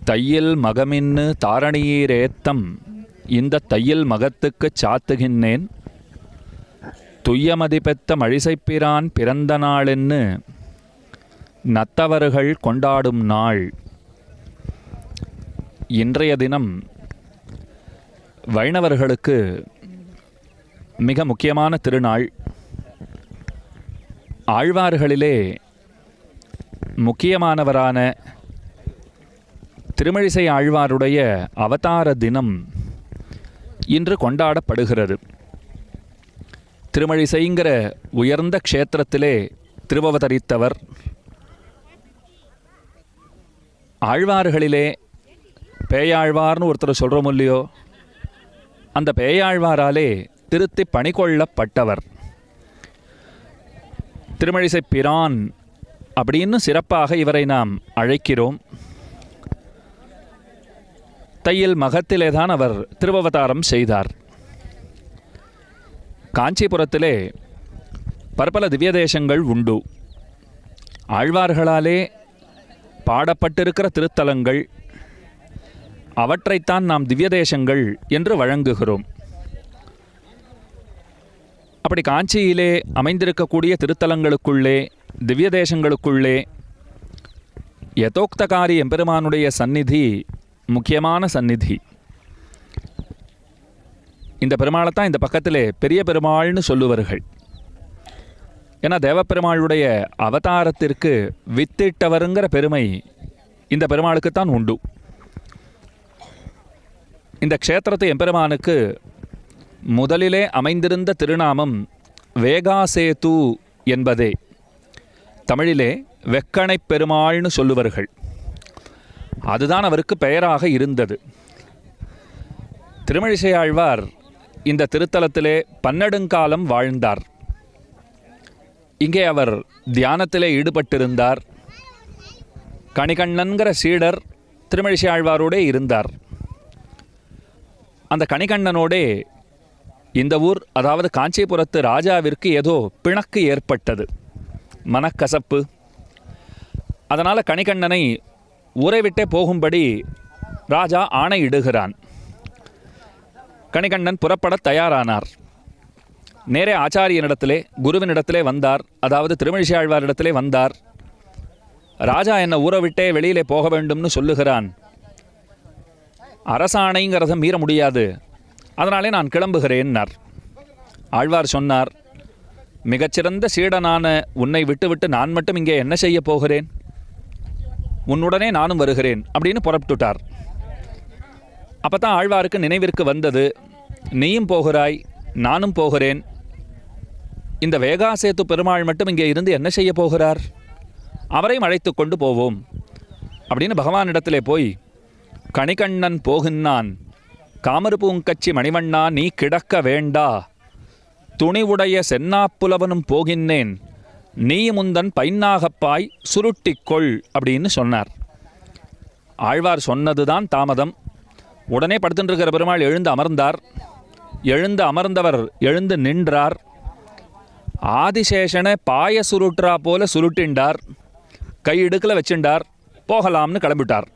தையில் மகமின்னு தாரணியீரேத்தம் இந்த தையில் மகத்துக்குச் சாத்துகின்றேன் துய்யமதி பெத்த மழிசைப்பிரான் பிறந்த நாளென்னு நத்தவர்கள் கொண்டாடும் நாள். இன்றைய தினம் வைணவர்களுக்கு மிக முக்கியமான திருநாள். ஆழ்வார்களிலே முக்கியமானவரான திருமழிசை ஆழ்வாருடைய அவதார தினம் இன்று கொண்டாடப்படுகிறது. திருமழிசைங்கிற உயர்ந்த க்ஷேத்திரத்திலே திருவவதரித்தவர். ஆழ்வார்களிலே பேயாழ்வார்னு ஒருத்தர் சொல்கிறோம் இல்லையோ, அந்த பேயாழ்வாராலே திருத்தி பணிகொள்ளப்பட்டவர். திருமழிசை பிரான் அப்படின்னு சிறப்பாக இவரை நாம் அழைக்கிறோம். தையில் மகத்திலே தான் அவர் திருவவதாரம் செய்தார். காஞ்சிபுரத்திலே பற்பல திவ்ய தேசங்கள் உண்டு. ஆழ்வார்களாலே பாடப்பட்டிருக்கிற திருத்தலங்கள், அவற்றைத்தான் நாம் திவ்ய தேசங்கள் என்று வழங்குகிறோம். அப்படி காஞ்சியிலே அமைந்திருக்கக்கூடிய திருத்தலங்களுக்குள்ளே, திவ்ய தேசங்களுக்குள்ளே யதோக்தகாரி எம்பெருமானுடைய சந்நிதி முக்கியமான சந்நிதி. இந்த பெருமாளை தான் இந்த பக்கத்திலே பெரிய பெருமாள்னு சொல்லுவார்கள். ஏன்னா தேவப்பெருமாளுடைய அவதாரத்திற்கு வித்திட்டவருங்கிற பெருமை இந்த பெருமாளுக்குத்தான் உண்டு. இந்த க்ஷேத்திரத்து எம்பெருமானுக்கு முதலிலே அமைந்திருந்த திருநாமம் வேகாசேது என்பதே. தமிழிலே வெக்கணைப் பெருமாள்னு சொல்லுவார்கள். அதுதான் அவருக்கு பெயராக இருந்தது. திருமழிசை ஆழ்வார் இந்த திருத்தலத்திலே பன்னெடுங்காலம் வாழ்ந்தார். இங்கே அவர் தியானத்திலே ஈடுபட்டிருந்தார். கணிகண்ணன்கிற சீடர் திருமழிசை ஆழ்வாரோடே இருந்தார். அந்த கணிகண்ணனோடே இந்த ஊர், அதாவது காஞ்சிபுரத்து ராஜாவிற்கு ஏதோ பிணக்கு ஏற்பட்டது, மனக்கசப்பு. அதனால் கணிகண்ணனை ஊரை விட்டே போகும்படி ராஜா ஆணையிடுகிறான். கணிகண்ணன் புறப்பட தயாரானார். நேரே ஆச்சாரியனிடத்திலே, குருவினிடத்திலே வந்தார். அதாவது திருமழிசை ஆழ்வாரிடத்திலே வந்தார். ராஜா என்னை ஊரை விட்டே வெளியிலே போக வேண்டும்னு சொல்லுகிறான். அரசாணைங்கிறத மீற முடியாது, அதனாலே நான் கிளம்புகிறேன்னார். ஆழ்வார் சொன்னார், மிகச்சிறந்த சீடனான உன்னை விட்டுவிட்டு நான் மட்டும் இங்கே என்ன செய்ய போகிறேன்? உன்னுடனே நானும் வருகிறேன் அப்படின்னு புறப்பட்டுட்டார். அப்போ தான் ஆழ்வாருக்கு நினைவிற்கு வந்தது, நீயும் போகிறாய், நானும் போகிறேன். இந்த வேகாசேத்து பெருமாள் மட்டும் இங்கே இருந்து என்ன செய்ய போகிறார்? அவரையும் அழைத்து கொண்டு போவோம் அப்படின்னு பகவானிடத்திலே போய், கணிகண்ணன் போகின்றான், காமருபூங்கச்சி மணிவண்ணா நீ கிடக்க வேண்டா, துணிவுடைய சென்னாப்புலவனும் போகின்றேன், நீ முந்தன் பைன்னாகப்பாய் சுருட்டிக்கொள் அப்படின்னு சொன்னார். ஆழ்வார் சொன்னதுதான் தாமதம். உடனே படுத்துருக்கிற பெருமாள் எழுந்து அமர்ந்தார். எழுந்து அமர்ந்தவர் எழுந்து நின்றார். ஆதிசேஷனை பாய சுருட்டுறா போல சுருட்டின்றார். கை இடுக்கில் வச்சுட்டார். போகலாம்னு கிளம்பிட்டார்.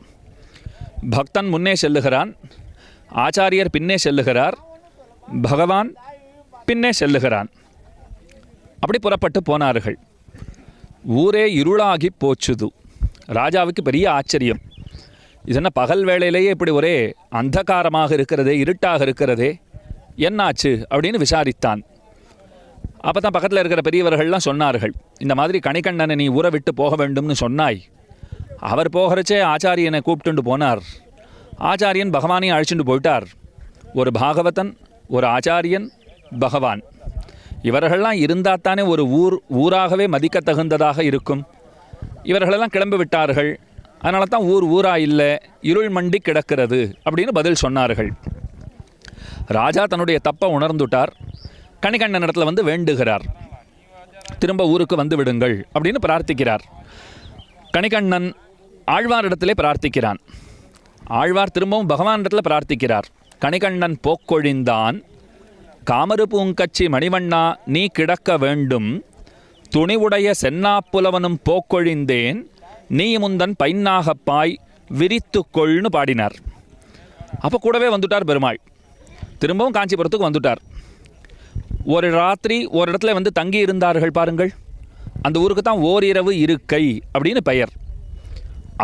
பக்தன் முன்னே செல்லுகிறான், ஆச்சாரியர் பின்னே செல்லுகிறார், பகவான் பின்னே செல்லுகிறான். அப்படி புறப்பட்டு போனார்கள். ஊரே இருளாகி போச்சுது. ராஜாவுக்கு பெரிய ஆச்சரியம். இது என்ன பகல் வேளையிலேயே இப்படி ஒரே அந்தகாரமாக இருக்கிறதே, இருட்டாக இருக்கிறதே, என்னாச்சு அப்படின்னு விசாரித்தான். அப்போ தான் பக்கத்தில் இருக்கிற பெரியவர்கள்லாம் சொன்னார்கள், இந்த மாதிரி கணிகண்ணனை நீ ஊரை விட்டு போக வேண்டும்னு சொன்னாய். அவர் போகிறச்சே ஆச்சாரியனை கூப்பிட்டுண்டு போனார். ஆச்சாரியன் பகவானையும் அழைச்சிட்டு போயிட்டார். ஒரு பாகவதன், ஒரு ஆச்சாரியன், பகவான், இவர்களெல்லாம் இருந்தால் தானே ஒரு ஊராகவே மதிக்க தகுந்ததாக இருக்கும். இவர்களெல்லாம் கிளம்பி விட்டார்கள். அதனால தான் ஊரா இல்லை, இருள் மண்டி கிடக்கிறது அப்படின்னு பதில் சொன்னார்கள். ராஜா தன்னுடைய தப்பை உணர்ந்துட்டார். கணிகண்ணன் இடத்துல வந்து வேண்டுகிறார், திரும்ப ஊருக்கு வந்து விடுங்கள் அப்படின்னு பிரார்த்திக்கிறார். கணிகண்ணன் ஆழ்வாரிடத்திலே பிரார்த்திக்கிறான். ஆழ்வார் திரும்பவும் பகவானிடத்தில் பிரார்த்திக்கிறார். கணிகண்ணன் போக்கொழிந்தான், காமருபூங்கச்சி மணிவண்ணா நீ கிடக்க வேண்டும், துணிவுடைய சென்னாப்புலவனும் போக்கொழிந்தேன், நீ முந்தன் பைன்னாகப்பாய் விரித்துக்கொள்னு பாடினார். அப்போ கூடவே வந்துட்டார் பெருமாள். திரும்பவும் காஞ்சிபுரத்துக்கு வந்துட்டார். ஒரு ராத்திரி ஒரு இடத்துல வந்து தங்கி இருந்தார்கள் பாருங்கள். அந்த ஊருக்கு தான் ஓரிரவு இருக்கை அப்படின்னு பெயர்.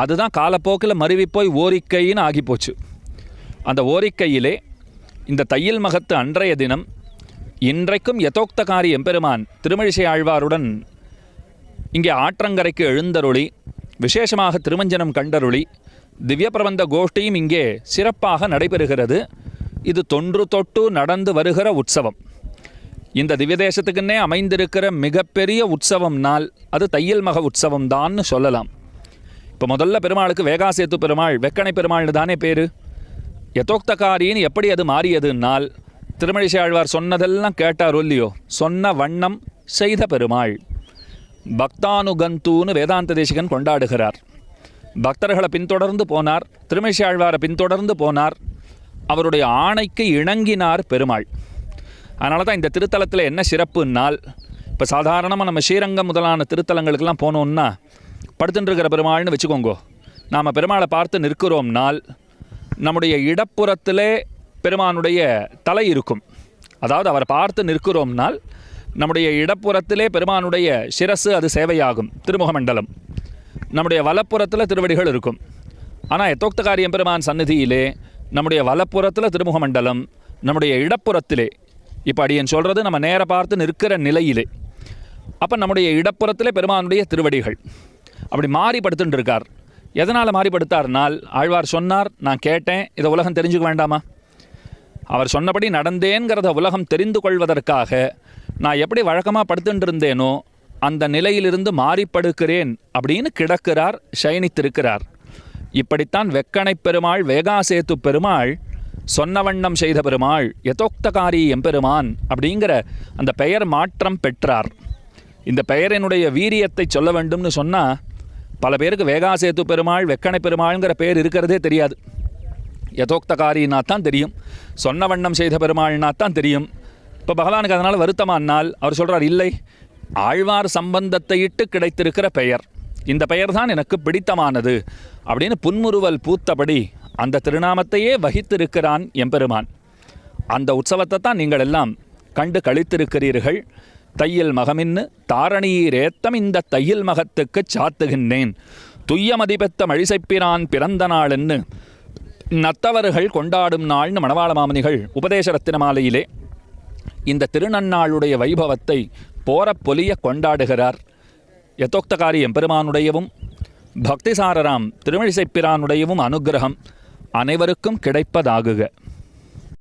அதுதான் காலப்போக்கில் மருவி போய் ஓரிக்கைன்னு ஆகிப்போச்சு. அந்த ஓரிக்கையிலே இந்த தையில் மகத்து அன்றைய தினம் இன்றைக்கும் யதோக்தகாரி எம்பெருமான் திருமழிசை ஆழ்வாருடன் இங்கே ஆற்றங்கரைக்கு எழுந்தருளி விசேஷமாக திருமஞ்சனம் கண்டருளி திவ்ய பிரபந்த கோஷ்டியும் இங்கே சிறப்பாக நடைபெறுகிறது. இது தொன்று தொட்டு நடந்து வருகிற உற்சவம். இந்த திவ்ய தேசத்துக்குன்னே அமைந்திருக்கிற மிகப்பெரிய உற்சவம் நாள் அது தையில் மக உற்சவம் தான்னு சொல்லலாம். இப்போ முதல்ல பெருமாளுக்கு வேகாசேத்து பெருமாள், வெக்கணை பெருமாள்னு தானே பேர். யதோக்தகாரின்னு எப்படி அது மாறியதுனால் திருமழிசை ஆழ்வார் சொன்னதெல்லாம் கேட்டார் இல்லையோ, சொன்ன வண்ணம் செய்த பெருமாள். பக்தானுகந்தூன்னு வேதாந்த தேசிகன் கொண்டாடுகிறார். பக்தர்களை பின்தொடர்ந்து போனார், திருமழிசை ஆழ்வாரை பின்தொடர்ந்து போனார், அவருடைய ஆணைக்கு இணங்கினார் பெருமாள். அதனால தான் இந்த திருத்தலத்தில் என்ன சிறப்புனால், இப்போ சாதாரணமாக நம்ம ஸ்ரீரங்கம் முதலான திருத்தலங்களுக்கெல்லாம் போனோம்னா படுத்துட்டு இருக்கிற பெருமாள்னு வச்சுக்கோங்கோ. நாம் பெருமாளை பார்த்து நிற்கிறோம்னால் நம்முடைய இடப்புறத்திலே பெருமானுடைய தலை இருக்கும். அதாவது அவரை பார்த்து நிற்கிறோம்னால் நம்முடைய இடப்புறத்திலே பெருமானுடைய சிரசு அது சேவையாகும், திருமுகமண்டலம். நம்முடைய வலப்புறத்தில் திருவடிகள் இருக்கும். ஆனால் யதோக்தகாரி எம்பெருமான் சந்நிதியிலே நம்முடைய வலப்புறத்தில் திருமுகமண்டலம், நம்முடைய இடப்புறத்திலே, இப்போ அடியன் சொல்கிறது நம்ம நேர பார்த்து நிற்கிற நிலையிலே, அப்போ நம்முடைய இடப்புறத்திலே பெருமானுடைய திருவடிகள். அப்படி மாறிப்படுத்துட்டு இருக்கார். எதனால் மாறிப்படுத்தார்னால், ஆழ்வார் சொன்னார், நான் கேட்டேன், இதை உலகம் தெரிஞ்சுக்க வேண்டாமா? அவர் சொன்னபடி நடந்தேங்கிறத உலகம் தெரிந்து கொள்வதற்காக நான் எப்படி வழக்கமாக படுத்துட்டு இருந்தேனோ அந்த நிலையிலிருந்து மாறிப்படுக்கிறேன் அப்படின்னு கிடக்கிறார், சயனித்திருக்கிறார். இப்படித்தான் வெக்கணை பெருமாள், வேகாசேத்து பெருமாள், சொன்ன வண்ணம் செய்த பெருமாள், யதோக்தகாரி எம்பெருமான் அப்படிங்கிற அந்த பெயர் மாற்றம் பெற்றார். இந்த பெயரினுடைய வீரியத்தை சொல்ல வேண்டும்னு சொன்னால், பல பேருக்கு வேகாசேத்து பெருமாள், வெக்கணை பெருமாள்ங்கிற பெயர் இருக்கிறதே தெரியாது. யதோக்தகாரின்னா தான் தெரியும், சொன்ன வண்ணம் செய்த பெருமாள்னா தான் தெரியும். இப்போ பகவானுக்கு அதனால் வருத்தமானால் அவர் சொல்கிறார், இல்லை, ஆழ்வார் சம்பந்தத்தை இட்டு கிடைத்திருக்கிற பெயர், இந்த பெயர் தான் எனக்கு பிடித்தமானது அப்படின்னு புன்முறுவல் பூத்தபடி அந்த திருநாமத்தையே வகித்திருக்கிறான் எம்பெருமான். அந்த உற்சவத்தை தான் நீங்கள் எல்லாம் கண்டு கழித்திருக்கிறீர்கள். தையில் மகமின்னு தாரணீர் ஏத்தம் இந்த தையில் மகத்துக்கு சாத்துகின்றேன், துய்ய மதிபெத்த மழிசைப்பிரான் பிறந்த நாள்ன்னு நத்தவர்கள் கொண்டாடும் நாள்னு மணவாள மாமனிகள் உபதேச ரத்தின மாலையிலே இந்த திருநன்னாளுடைய வைபவத்தை போரப்பொலிய கொண்டாடுகிறார். யதோக்தகாரி எம்பெருமானுடையவும் பக்திசாரராம் திருமழிசைப்பிரானுடையவும் அனுக்கிரகம் அனைவருக்கும் கிடைப்பதாகுக.